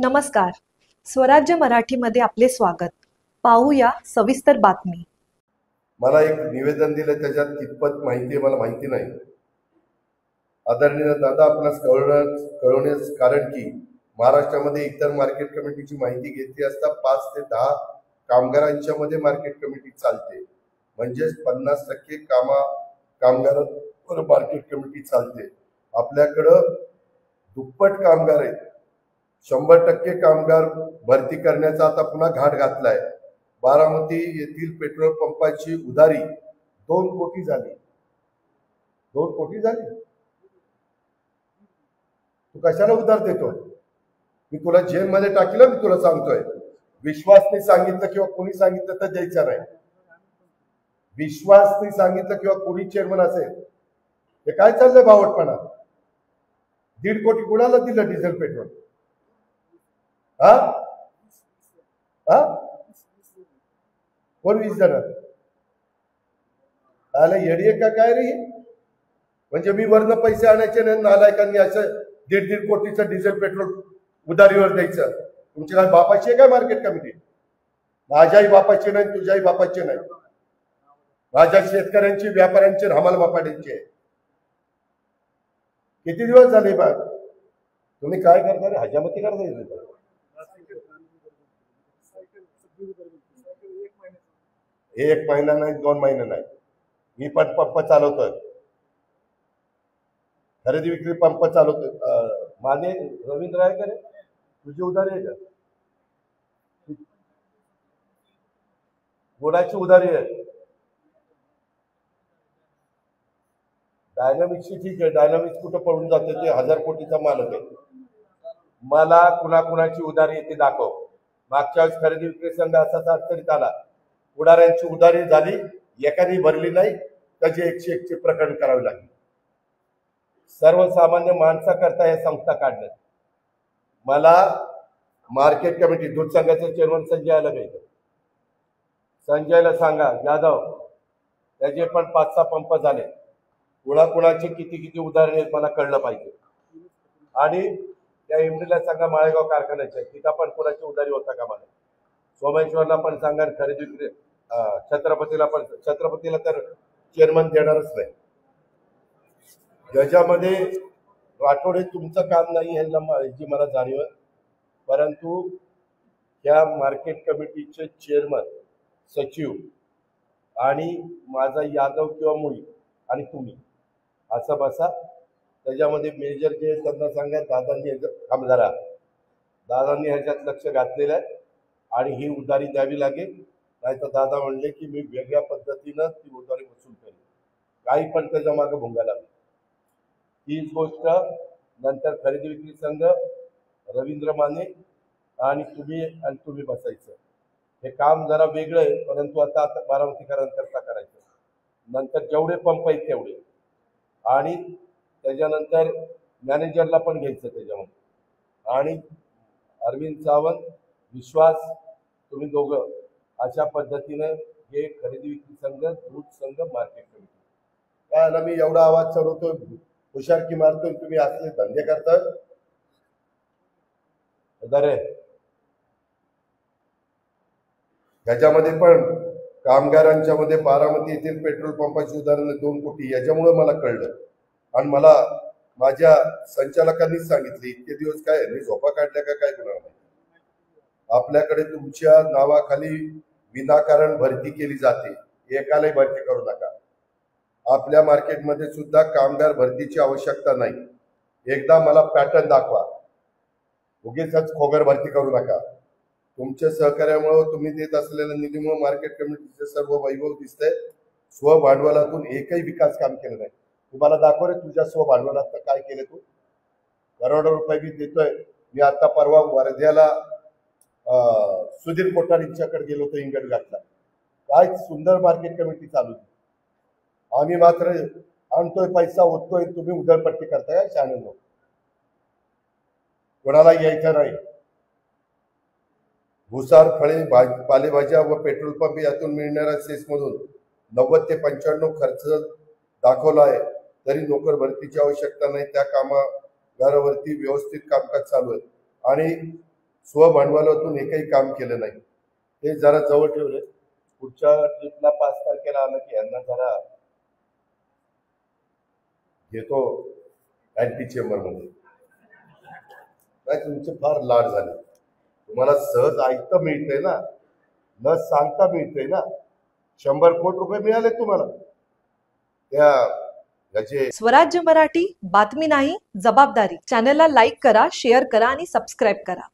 नमस्कार. स्वराज्य मराठीमध्ये आपले स्वागत. पाहूया सविस्तर बातमी. मला एक निवेदन दिलं, त्याच्यात कितपत माहिती आहे मला माहिती नाही. आदरणीय दादा आपणास कळवण्यास कारण की महाराष्ट्रामध्ये इतर मार्केट कमिटीची माहिती घेतली असता 5 ते 10 कामगारांच्या मध्ये मार्केट कमिटी चालते. म्हणजेच 50% कामगारांवर मार्केट कमिटी चालते. आपल्याकडं दुप्पट कामगार आहेत. 100% कामगार भरती करण्याचा आता पुन्हा घाट घातलाय. बारामती येथील पेट्रोल पंपाची उधारी 2 कोटी झाली. 2 कोटी झाली. तू कशाला उधार देतो? मी तुला जेलमध्ये टाकलं. मी तुला सांगतोय, विश्वासने सांगितलं किंवा कोणी सांगितलं तर द्यायचं नाही. विश्वासने सांगितलं किंवा कोणी चेअरमन असेल, हे काय चाललंय भावटपणा? 1.5 कोटी कुणाला दिलं डिझेल पेट्रोल? हा हा कोण 20 जण आला येडी का काय रे? म्हणजे मी वरनं पैसे आणायचे नाही, नालायकांनी असं 1.5 कोटीचं डिझेल पेट्रोल उधारीवर द्यायचं. तुमची काय बापाची आहे काय मार्केट कमिटी? माझ्याही बापाची नाही, तुझ्याही बापाची नाही. माझ्या शेतकऱ्यांची, व्यापाऱ्यांची, हमाल मापाड्यांची आहे. किती दिवस झाले बा तुम्ही काय करता रे? हजामती करता. एक महिना नाही, 2 महिने नाही. मी पण पंप चालवतोय, खरेदी विक्री पंप चालवतोय. माने रवींद्र आहे का रे? तुझी उधारी आहे का? कोणाची उधारी आहे? डायनामिक्सची ठीक आहे. डायनामिक्स कुठं पळून जाते? ते 1000 कोटीचा मालक आहे. मला कुणाकुणाची उधारी येते दाखव. मागच्या वेळेस खरेदी विक्री संघ असाच अडचणीत आला. पुढाऱ्यांची उधारी झाली, एकाने भरली नाही, त्याचे 101चे प्रकरण करावे लागले. सर्वसामान्य माणसाकरता या संस्था काढण्यात. मला मार्केट कमिटी दूध संघाचे चेअरमन संजयला घ्यायचं. संजयला सांगा, यादव त्याचे पण 5-6 पंप झाले. कुणाकुणाचे किती उदाहरणे मला कळलं पाहिजे. आणि त्या एमडीला सांगा, माळेगाव कारखान्याच्या तिथं पण कोणाची उधारी होता का मला. सोमेश्वरला पण सांगा, खरेदी विक्री छत्रपतीला तर चेअरमन देणारच नाही. ज्याच्यामध्ये राठोडे तुमचं काम नाही याची मला जाणीव आहे. परंतु त्या मार्केट कमिटीचे चेअरमन, सचिव आणि माझा यादव किंवा मुळी आणि तुम्ही असं बसा. त्याच्यामध्ये मेजर जे त्यांना सांगा, दादांनी ह्याच्यात लक्ष घातलेलं आहे आणि ही उधारी द्यावी लागेल. नाही तर दादा म्हणले की मी वेगळ्या पद्धतीनं ती उधारी वसूल करेन. काही पण त्याच्या मागे भुंगा लागली. तीच गोष्ट नंतर खरेदी विक्री संघ, रवींद्र माने आणि तुम्ही बसायचं. हे काम जरा वेगळं आहे, परंतु आता बारामतीकरांकरता करायचं. नंतर जेवढे पंप आहेत तेवढे, आणि त्याच्यानंतर मॅनेजरला पण घ्यायचं त्याच्यामध्ये. आणि अरविंद सावंत, विश्वास, तुम्ही दोघं अशा पद्धतीनं हे खरेदी विक्री संघ, दूध संघ, मार्केट कमिटी. काय मी एवढा आवाज चढवतो, हुशारकी मारतोय, तुम्ही असले धंदे करता दरे. ह्याच्यामध्ये पण कामगारांच्या मध्ये बारामती येथील पेट्रोल पंपाची उदाहरणं 2 कोटी, याच्यामुळे मला कळलं. आणि मला माझ्या संचालकांनीच सांगितले, इतके दिवस काय मी झोपा काढल्या का काय करणार नाही. आपल्याकडे तुमच्या नावाखाली विनाकारण भरती केली जाते. एकालाही भरती करू नका. आपल्या मार्केटमध्ये सुद्धा कामगार भरतीची आवश्यकता नाही. एकदा मला पॅटर्न दाखवा. उगीच खोगर भरती करू नका. तुमच्या सहकार्यामुळे, तुम्ही देत असलेल्या निधीमुळे मार्केट कमिटीचे सर्व वैभव दिसतंय. स्वभांडवलातून एकही विकास काम केलं नाही. तुम्हाला दाखव रे तुझ्या स्वभांडवलात काय केलं तू. करोडो रुपये मी देतोय. मी आता परवा वर्ध्याला सुधीर कोठारींच्याकडे गेलो होतो, इंगडघाटला. काय सुंदर मार्केट कमिटी चालू. आम्ही मात्र आणतोय पैसा होतोय, तुम्ही उधळपट्टी करताय. काय शहाणे लोक, कोणाला यायचं नाही. भुसार, फळे, पालेभाज्या व पेट्रोल पंप यातून मिळणाऱ्या सेसमधून 90 ते 95 खर्च दाखवला आहे. तरी नोकर भरतीची आवश्यकता नाही. त्या कामागारावरती व्यवस्थित कामकाज चालू आहे. आणि स्वभांडवलातून एकही काम केलं नाही. ते जरा जवळ ठेवले. पुढच्या ट्रिपला 5 तारखेला आलं की यांना जरा घेतो अँटी चेंबरमध्ये. नाही तुमचे फार लाड झाले. तुम्हाला सहज ऐकता मिळतंय ना, न सांगता मिळतंय ना. 100 कोटी रुपये मिळाले तुम्हाला त्या याचे. स्वराज्य मराठी, बातमी नाही जबाबदारी. चॅनलला लाईक करा, शेअर करा आणि सबस्क्राईब करा.